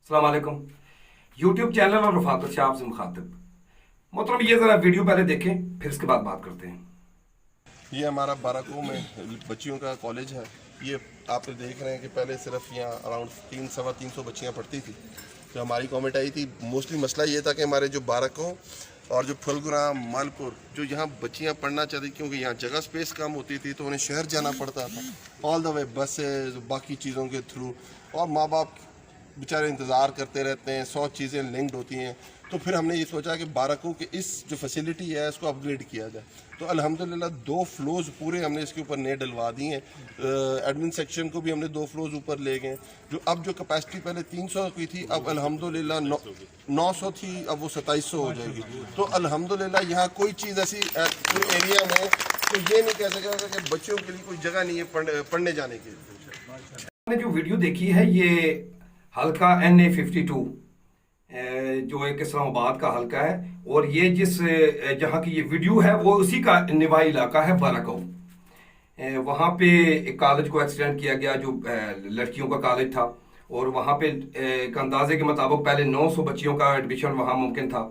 अस्सलाम वालेकुम। YouTube channel और रफाकत से आपसे मुखातिब मोहतरम, ये ज़रा वीडियो पहले देखें, फिर इसके बाद बात करते हैं। ये हमारा बाराको में बच्चियों का कॉलेज है। ये आप देख रहे हैं कि पहले सिर्फ यहाँ अराउंड 300-350 बच्चियाँ पढ़ती थी। तो हमारी कमेंट आई थी, मोस्टली मसला ये था कि हमारे जो बाराको और जो फुलगुराम मालपुर जो यहाँ बच्चियाँ पढ़ना चाहती, क्योंकि यहाँ जगह स्पेस कम होती थी तो उन्हें शहर जाना पड़ता था ऑल द वे बसेस बाकी चीज़ों के थ्रू, और माँ बाप बेचारे इंतज़ार करते रहते हैं, 100 चीज़ें लिंक्ड होती हैं। तो फिर हमने ये सोचा कि बाराको के इस जो फैसिलिटी है इसको अपग्रेड किया जाए। तो अल्हम्दुलिल्लाह 2 फ्लोर्स पूरे हमने इसके ऊपर नए डलवा दिए हैं। एडमिन सेक्शन को भी हमने 2 फ्लोर्स ऊपर ले गए। जो अब जो कैपेसिटी पहले 300 की थी, अब अल्हम्दुलिल्लाह 900 थी, अब वो 2700 हो जाएगी। तो अल्हम्दुलिल्लाह यहाँ कोई चीज़ ऐसी पूरे एरिया में तो ये नहीं कह सकेगा कि बच्चों के लिए कोई जगह नहीं है पढ़ने जाने के लिए। मैंने जो वीडियो देखी है ये हल्का NA52 जो एक इस्लामाबाद का हल्का है, और ये जिस जहाँ की ये वीडियो है वो उसी का निवाई इलाका है बाराको। वहाँ पे एक कॉलेज को एक्सटेंड किया गया जो लड़कियों का कॉलेज था, और वहाँ पे एक अंदाजे के मुताबिक पहले 900 बच्चियों का एडमिशन वहाँ मुमकिन था,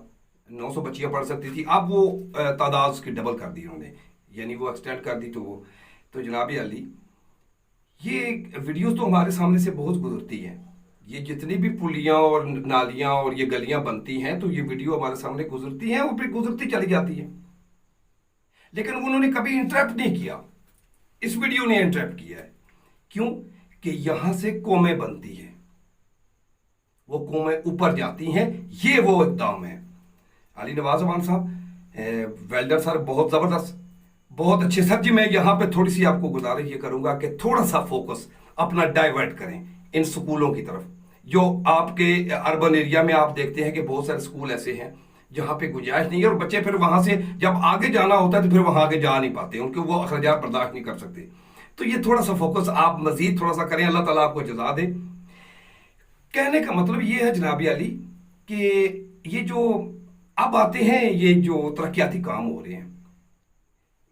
900 बच्चियाँ पढ़ सकती थी। अब वो तादाद उसकी डबल कर दी उन्होंने, यानी वो एक्सटेंड कर दी। तो जनाब अली, ये वीडियोस तो हमारे सामने से बहुत गुजरती हैं। ये जितनी भी पुलियाँ और नालियाँ और ये गलियाँ बनती हैं तो ये वीडियो हमारे सामने गुजरती हैं और फिर गुजरती चली जाती है, लेकिन उन्होंने कभी इंटरप्ट नहीं किया। इस वीडियो ने इंटरप्ट किया है। क्यों? कि यहाँ से कौमें बनती हैं, वो कौमें ऊपर जाती हैं, ये वो इक़दाम है। अली नवाज अमान साहब, वेल्डर सर, बहुत ज़बरदस्त, बहुत अच्छे सर जी। मैं यहाँ पे थोड़ी सी आपको गुजारिश ये करूँगा कि थोड़ा सा फोकस अपना डाइवर्ट करें इन स्कूलों की तरफ। जो आपके अर्बन एरिया में आप देखते हैं कि बहुत सारे स्कूल ऐसे हैं जहाँ पे गुंजाइश नहीं है, और बच्चे फिर वहाँ से जब आगे जाना होता है तो फिर वहाँ आगे जा नहीं पाते, उनके वो अखराजात बर्दाश्त नहीं कर सकते। तो ये थोड़ा सा फोकस आप मजीद थोड़ा सा करें, अल्लाह ताला आपको जज़ा दे। कहने का मतलब ये है जनाबी अली कि ये जो अब आते हैं, ये जो तरक्याती काम हो रहे हैं,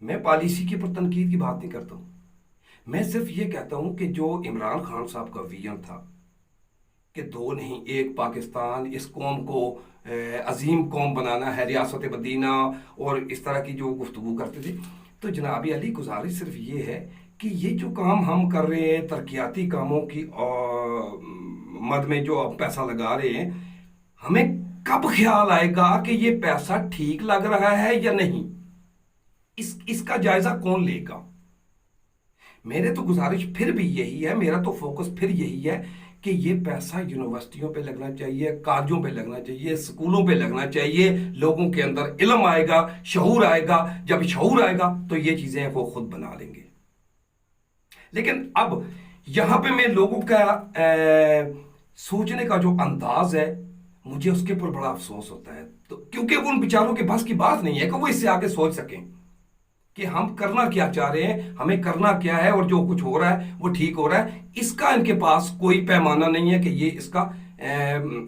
मैं पॉलिसी के पर तनकीद की बात नहीं करता हूँ। मैं सिर्फ ये कहता हूँ कि जो इमरान खान साहब का विजन था कि 2 नहीं 1 पाकिस्तान, इस कौम को अजीम कौम बनाना है, रियासत मदीना और इस तरह की जो गुफ्तगू करते थे, तो जनाबी अली गुजारिश सिर्फ ये है कि ये जो काम हम कर रहे हैं तरक्याती कामों की मद में जो अब पैसा लगा रहे हैं, हमें कब ख्याल आएगा कि ये पैसा ठीक लग रहा है या नहीं, इसका जायजा कौन लेगा। मेरे तो गुजारिश फिर भी यही है, मेरा तो फोकस फिर यही है कि ये पैसा यूनिवर्सिटियों पे लगना चाहिए, कॉलेजों पे लगना चाहिए, स्कूलों पे लगना चाहिए। लोगों के अंदर इल्म आएगा, शऊर आएगा। जब शऊर आएगा तो ये चीजें वो खुद बना लेंगे। लेकिन अब यहां पे मैं लोगों का सोचने का जो अंदाज है, मुझे उसके ऊपर बड़ा अफसोस होता है। तो क्योंकि वो उन बेचारों के बस की बात नहीं है कि वो इससे आगे सोच सकें कि हम करना क्या चाह रहे हैं, हमें करना क्या है, और जो कुछ हो रहा है वो ठीक हो रहा है। इसका इनके पास कोई पैमाना नहीं है कि ये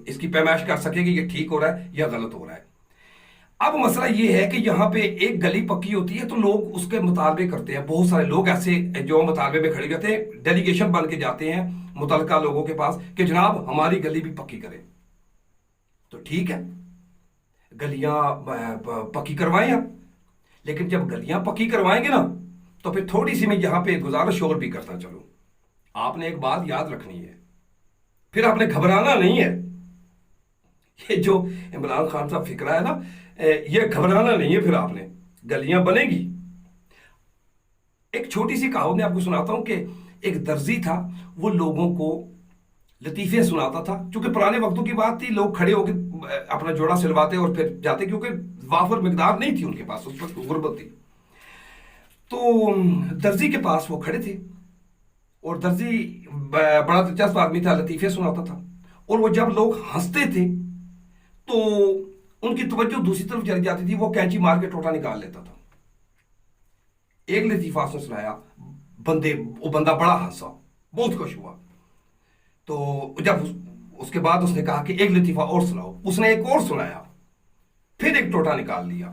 इसकी पैमाइश कर सके कि ये ठीक हो रहा है या गलत हो रहा है। अब मसला ये है कि यहाँ पे एक गली पक्की होती है तो लोग उसके मुतालबे करते हैं। बहुत सारे लोग ऐसे जो मुतालबे में खड़े रहते हैं, डेलीगेशन बन के जाते हैं मुतलका लोगों के पास कि जनाब हमारी गली भी पक्की करें। तो ठीक है, गलियां पक्की करवाएं आप, लेकिन जब गलियां पक्की करवाएंगे ना तो फिर थोड़ी सी मैं यहां पे गुजारिश और भी करता चलूं। आपने एक बात याद रखनी है, फिर आपने घबराना नहीं है। ये जो इमरान खान साहब फिक्रा है ना, ये घबराना नहीं है। फिर आपने गलियां बनेगी। एक छोटी सी कहावत मैं आपको सुनाता हूं कि एक दर्जी था, वो लोगों को लतीफे सुनाता था। क्योंकि पुराने वक्तों की बात थी, लोग खड़े होकर अपना जोड़ा सिलवाते और फिर जाते, क्योंकि वाफर मिकदार नहीं थी उनके पास, उस पर गुर्बत थी। तो दर्जी के पास वो खड़े थे, और दर्जी बड़ा दिलचस्प आदमी था, लतीफे सुनाता था। और वो जब लोग हंसते थे तो उनकी तवज्जो दूसरी तरफ चली जाती थी, वो कैंची मार के टोटा निकाल लेता था। एक लतीफा उसने सुनाया, वो बंदा बड़ा हंसा, बहुत खुश हुआ। तो जब उसके बाद उसने कहा कि एक लतीफा और सुनाओ, उसने एक और सुनाया, फिर एक टोटा निकाल लिया।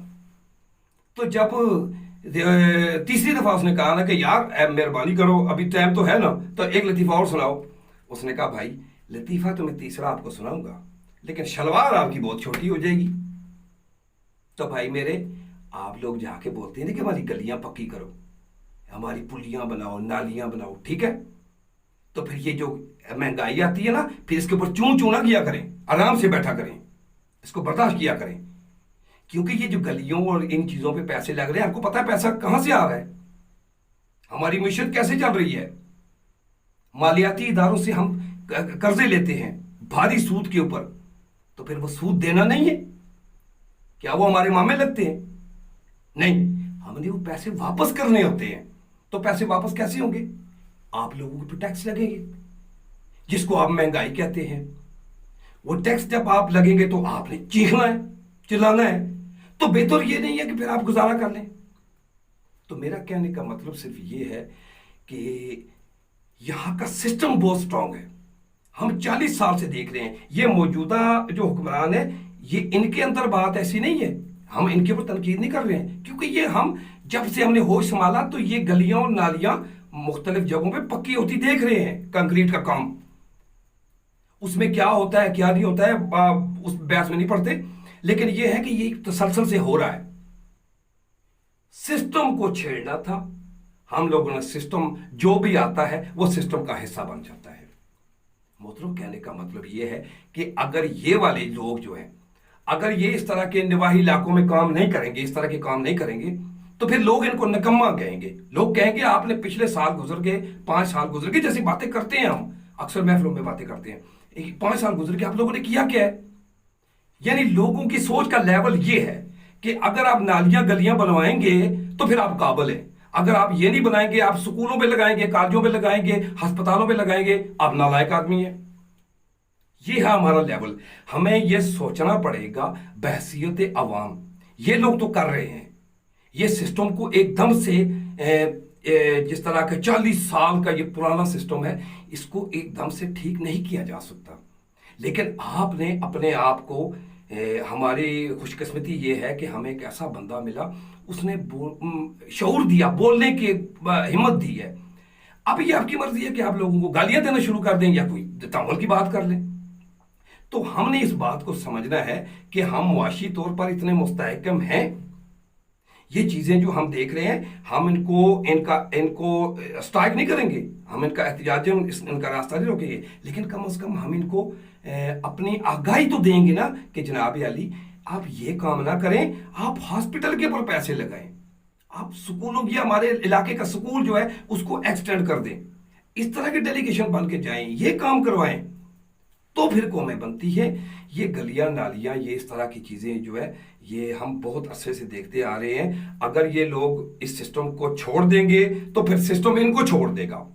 तो जब तीसरी दफा उसने कहा ना कि यार मेहरबानी करो, अभी टाइम तो है ना, तो एक लतीफा और सुनाओ। उसने कहा भाई लतीफ़ा तो मैं तीसरा आपको सुनाऊंगा, लेकिन शलवार आपकी बहुत छोटी हो जाएगी। तो भाई मेरे, आप लोग जाके बोलते हैं ना कि हमारी गलियां पक्की करो, हमारी पुलियां बनाओ, नालियां बनाओ, ठीक है? तो फिर ये जो महंगाई आती है ना, फिर इसके ऊपर चूं चूं ना किया करें, आराम से बैठा करें, इसको बर्दाश्त किया करें। क्योंकि ये जो गलियों और इन चीजों पे पैसे लग रहे हैं, आपको पता है पैसा कहां से आ रहा है? हमारी मिशन कैसे चल रही है? मालियाती इदारों से हम कर्जे लेते हैं भारी सूद के ऊपर, तो फिर वो सूद देना नहीं है क्या? वो हमारे मामे लगते हैं? नहीं, हमने वो पैसे वापस करने होते हैं। तो पैसे वापस कैसे होंगे? आप लोगों के पे टैक्स लगेंगे, जिसको आप महंगाई कहते हैं। वो टैक्स जब आप लगेंगे तो आपने चीखना है, चिल्लाना है। तो बेहतर ये नहीं है कि फिर आप गुजारा कर लें। तो मेरा कहने का मतलब सिर्फ ये है कि यहां का सिस्टम बहुत स्ट्रांग है। हम 40 साल से देख रहे हैं, ये मौजूदा जो हुक्मरान है, ये इनके अंदर बात ऐसी नहीं है। हम इनके ऊपर तनकीद नहीं कर रहे हैं, क्योंकि ये हम जब से हमने होश संभाला तो ये गलियां और नालियां मुख्तलिफ जगहों पे पक्की होती देख रहे हैं। कंक्रीट का काम, उसमें क्या होता है क्या नहीं होता है उस बहस में नहीं पड़ते, लेकिन ये है कि ये तसलसल से हो रहा है। सिस्टम को छेड़ना था, हम लोगों ने सिस्टम जो भी आता है वो सिस्टम का हिस्सा बन जाता है। मोहतरम, कहने का मतलब ये है कि अगर ये वाले लोग जो हैं, अगर ये इस तरह के निवाही इलाकों में काम नहीं करेंगे, इस तरह के काम नहीं करेंगे, तो फिर लोग इनको निकम्मा कहेंगे। लोग कहेंगे आपने पिछले साल गुजर गए, 5 साल गुजर गए, जैसी बातें करते हैं हम अक्सर महफिलों में बातें करते हैं, 5 साल गुजर गए, आप लोगों ने किया क्या है? यानी लोगों की सोच का लेवल ये है कि अगर आप नालियां गलियां बनवाएंगे तो फिर आप काबिल हैं। अगर आप ये नहीं बनाएंगे, आप स्कूलों पे लगाएंगे, कॉलेजों पे लगाएंगे, अस्पतालों पे लगाएंगे, आप नालायक आदमी हैं। ये है हमारा लेवल। हमें ये सोचना पड़ेगा बहसियत अवाम। ये लोग तो कर रहे हैं, ये सिस्टम को एकदम से जिस तरह का 40 साल का ये पुराना सिस्टम है, इसको एकदम से ठीक नहीं किया जा सकता। लेकिन आपने अपने आप को, हमारी खुशकिस्मती ये है कि हमें एक ऐसा बंदा मिला, उसने शऊर दिया, बोलने की हिम्मत दी है। अब ये आपकी मर्जी है कि आप लोगों को गालियां देना शुरू कर दें या कोई तमल की बात कर लें। तो हमने इस बात को समझना है कि हम मुआशी तौर पर इतने मुस्तहकम हैं, ये चीजें जो हम देख रहे हैं, हम इनको स्ट्राइक नहीं करेंगे, हम इनका एहतजाज, इनका रास्ता नहीं रोकेंगे, लेकिन कम से कम हम इनको अपनी आगाही तो देंगे ना कि जनाब अली, आप ये काम ना करें, आप हॉस्पिटल के ऊपर पैसे लगाएं, आप स्कूलों की, हमारे इलाके का स्कूल जो है उसको एक्सटेंड कर दें, इस तरह के डेलीगेशन बन के जाएं, ये काम करवाएं, तो फिर कौमें बनती है। ये गलियां नालियां, ये इस तरह की चीजें जो है, ये हम बहुत अरसे से देखते आ रहे हैं। अगर ये लोग इस सिस्टम को छोड़ देंगे तो फिर सिस्टम इनको छोड़ देगा,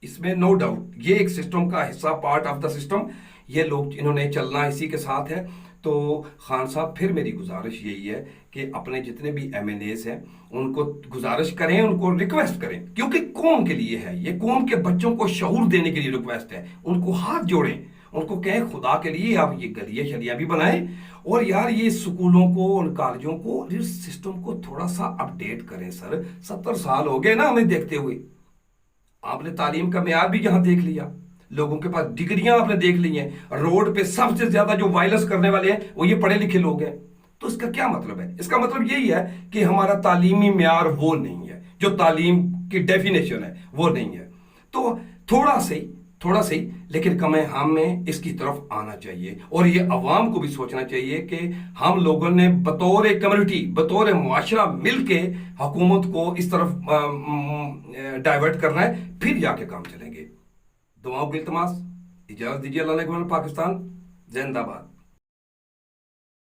इसमें नो डाउट। ये एक सिस्टम का हिस्सा, पार्ट ऑफ द सिस्टम, ये लोग इन्होंने चलना इसी के साथ है। तो खान साहब, फिर मेरी गुजारिश यही है कि अपने जितने भी MNAs हैं उनको गुजारिश करें, उनको रिक्वेस्ट करें, क्योंकि कौम के लिए है ये, कौम के बच्चों को शऊर देने के लिए रिक्वेस्ट है। उनको हाथ जोड़ें, उनको कहें खुदा के लिए आप ये गलियां शलियां भी बनाएं, और यार ये स्कूलों को और कॉलेजों को, इस सिस्टम को थोड़ा सा अपडेट करें। सर 70 साल हो गए ना हमें देखते हुए। आपने तालीम का मेयार भी यहां देख लिया, लोगों के पास डिग्रियां आपने देख ली हैं, रोड पे सबसे ज्यादा जो वायलेंस करने वाले हैं वो ये पढ़े लिखे लोग हैं। तो इसका क्या मतलब है? इसका मतलब यही है कि हमारा तालीमी मेयार वो नहीं है, जो तालीम की डेफिनेशन है वो नहीं है। तो थोड़ा सही लेकिन कमें हमें इसकी तरफ आना चाहिए, और ये अवाम को भी सोचना चाहिए कि हम लोगों ने बतौर कम्युनिटी, बतौर मुआशरा मिलके हुकूमत को इस तरफ डाइवर्ट करना है, फिर जाके काम चलेंगे। दुआओं की इल्तमास, इजाज़त दीजिए। अल्लाह ने पाकिस्तान जिंदाबाद।